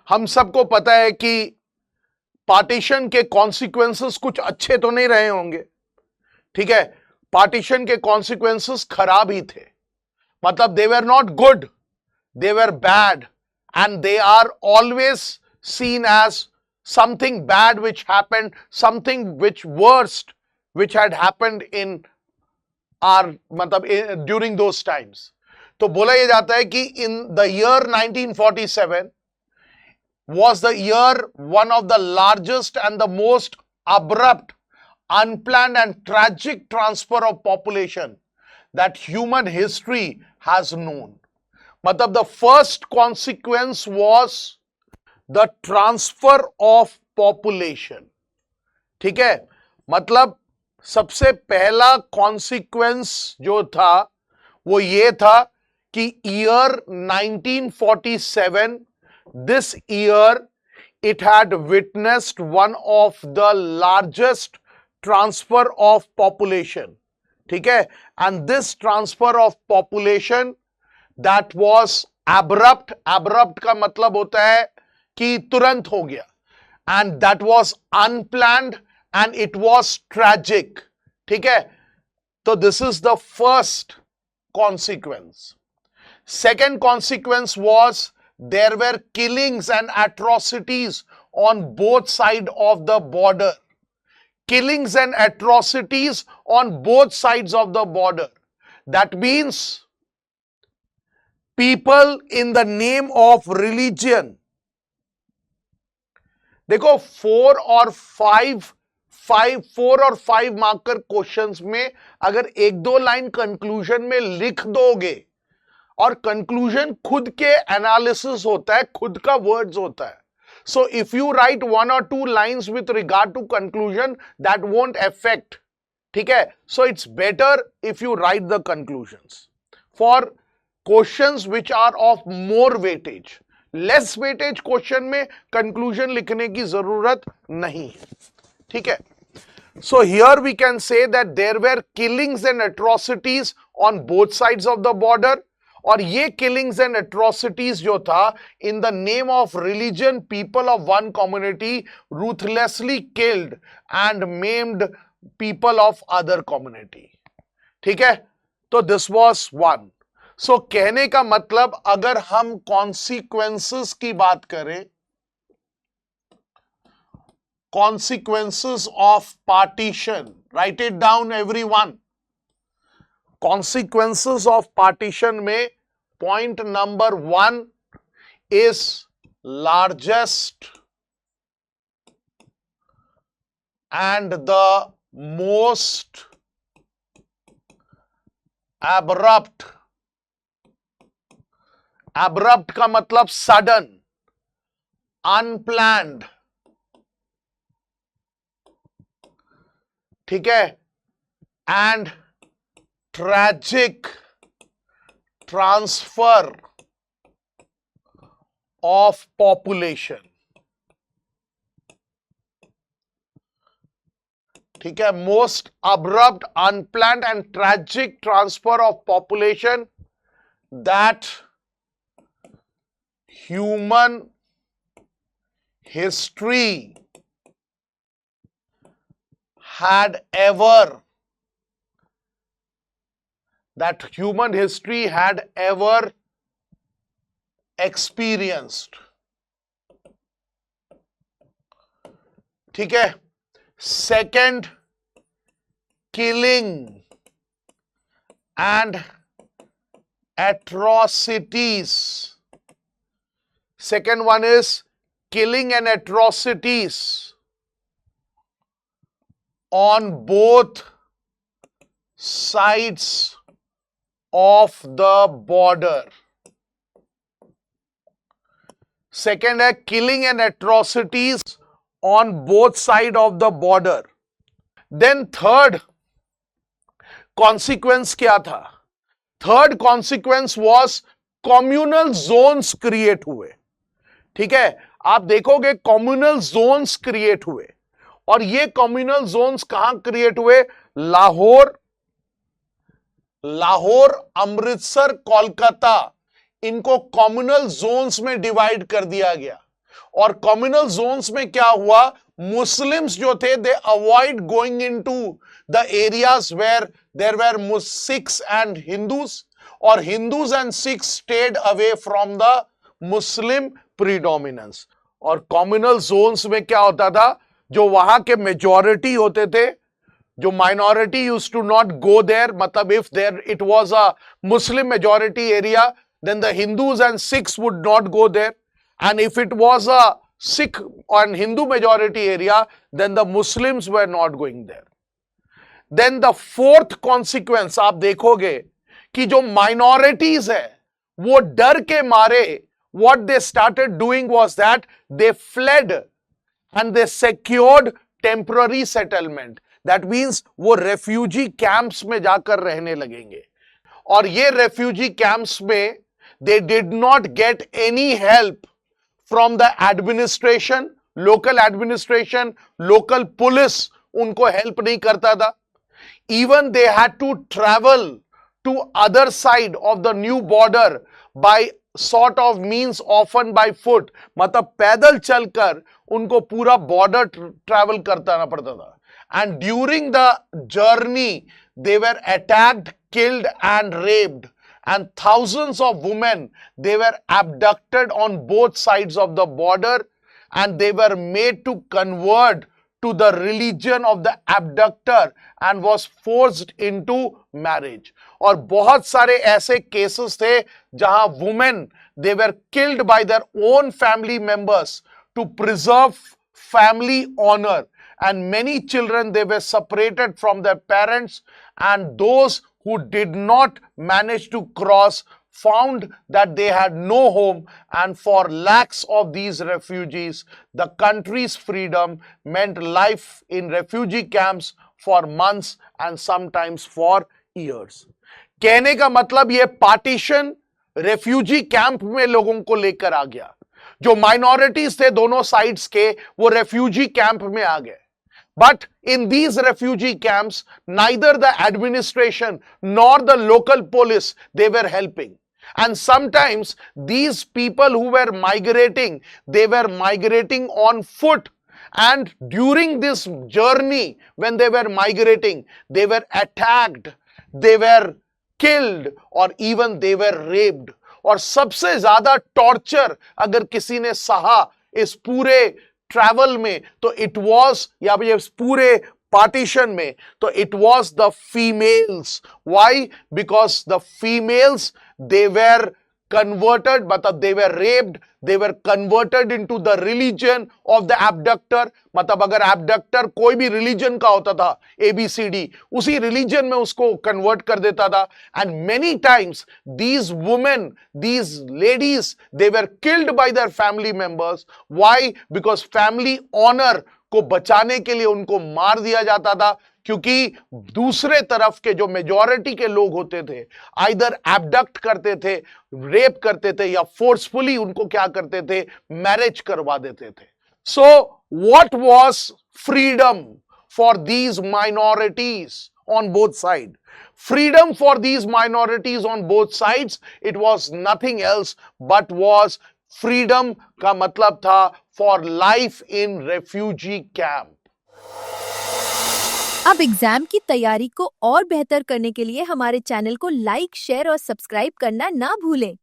हम सबको पता है कि पार्टीशन के कॉन्सिक्वेंसेस कुछ अच्छे तो नहीं रहे होंगे, ठीक है। पार्टीशन के कॉन्सिक्वेंसेस खराब ही थे, मतलब they were not good, they were bad, and they are always seen as something bad which happened, something which worst which had happened in our मतलब during those times. तो बोला यह जाता है कि in the year 1947 was the year one of the largest and the most abrupt, unplanned and tragic transfer of population that human history has known. मतलब the first consequence was the transfer of population, ठीक है। मतलब सबसे पहला consequence जो था वो ये था कि year 1947, this year it had witnessed one of the largest transfer of population, ठीक है। and this transfer of population that was abrupt, abrupt का मतलब होता है कि तुरंत हो गया, and that was unplanned and it was tragic, ठीक है। तो this is the first consequence. Second consequence was there were killings and atrocities on both sides of the border. Killings and atrocities on both sides of the border. That means people in the name of religion. देखो 4 और 5 marker questions में अगर एक दो line conclusion में लिख दोगे, और कंक्लूजन खुद के एनालिसिस होता है, खुद का वर्ड्स होता है. So if you write 1 or 2 lines with regard to conclusion, that won't affect, ठीक है. So it's better if you write the conclusions for questions which are of more weightage. Less weightage question में conclusion लिखने की जरूरत नहीं है, ठीक है. So here we can say that there were killings and atrocities on both sides of the border. और ये killings and atrocities जो था, in the name of religion, people of one community ruthlessly killed and maimed people of other community. ठीक है. तो this was one. So कहने का मतलब अगर हम consequences की बात करें, consequences of partition, write it down everyone. Consequences of partition में point number 1 is largest and the most abrupt. Abrupt का मतलब sudden, unplanned, ठीक है, and tragic transfer of population. ठीक है, most abrupt, unplanned and tragic transfer of population that human history had ever experienced. ठीक है. Second, killing and atrocities. Second one is killing and atrocities on both sides of the border. Second है killing and atrocities on both sides of the border. Then third consequence क्या था? Third consequence was communal zones create हुए. ठीक है, आप देखोगे communal zones create हुए, और ये कम्युनल जोन्स कहां क्रिएट हुए? लाहौर, अमृतसर, कोलकाता, इनको कम्युनल जोन्स में डिवाइड कर दिया गया. और कम्युनल जोन्स में क्या हुआ, मुस्लिम्स जो थे they avoid going into the areas where there were Sikhs and Hindus, और Hindus and Sikhs stayed away from the Muslim predominance. और कम्युनल जोन्स में क्या होता था, जो वहां के मेजॉरिटी होते थे, जो minority used to not go there, मतलब if there it was a Muslim majority area then the Hindus and Sikhs would not go there, and if it was a Sikh and Hindu majority area then the Muslims were not going there. Then the fourth consequence आप देखोगे कि जो minorities है वो डर के मारे what they started doing was that they fled and they secured temporary settlement. That means वो refugee camps में जाकर रहने लगेंगे, और ये refugee camps में they did not get any help from the administration, local administration, local police उनको help नहीं करता था. Even they had to travel to other side of the new border by sort of means, often by foot, मतलब पैदल चलकर उनको पूरा border travel करना पड़ता था. And during the journey they were attacked, killed and raped. And thousands of women, they were abducted on both sides of the border, and they were made to convert to the religion of the abductor and was forced into marriage. और बहुत सारे ऐसे cases थे जहां women, they were killed by their own family members to preserve family honor, and many children, they were separated from their parents, and those who did not manage to cross found that they had no home, and for lakhs of these refugees the country's freedom meant life in refugee camps for months and sometimes for years. कहने का मतलब ये partition refugee camp में लोगों को लेकर आ गया, जो माइनॉरिटीज थे दोनों साइड्स के वो रेफ्यूजी कैंप में आ गए. But in these refugee camps, neither the administration nor the local police, they were helping. And sometimes these people who were migrating, they were migrating on foot. And during this journey, when they were migrating, they were attacked, they were killed, or even they were raped. और सबसे ज्यादा torture अगर किसी ने सहा इस पूरे travel में, तो इट वॉज, या ये पूरे पार्टीशन में, तो it was the females. Why? Because the females, they were converted, मतलब they were raped, they were converted into the religion of the abductor. मतलब अगर abductor कोई भी religion का होता था, ABCD, उसी religion में उसको convert कर देता था. And many times these women, these ladies, they were killed by their family members. Why? Because family honor को बचाने के लिए उनको मार दिया जाता था, क्योंकि दूसरे तरफ के जो मेजॉरिटी के लोग होते थे आइदर एब्डक्ट करते थे, रेप करते थे, या फोर्सफुली उनको क्या करते थे, मैरिज करवा देते थे. So what was freedom for these minorities on both side? Freedom for these minorities on both sides, it was nothing else but was freedom का मतलब था for life in refugee camp. अब एग्जाम की तैयारी को और बेहतर करने के लिए हमारे चैनल को लाइक, शेयर और सब्सक्राइब करना ना भूलें.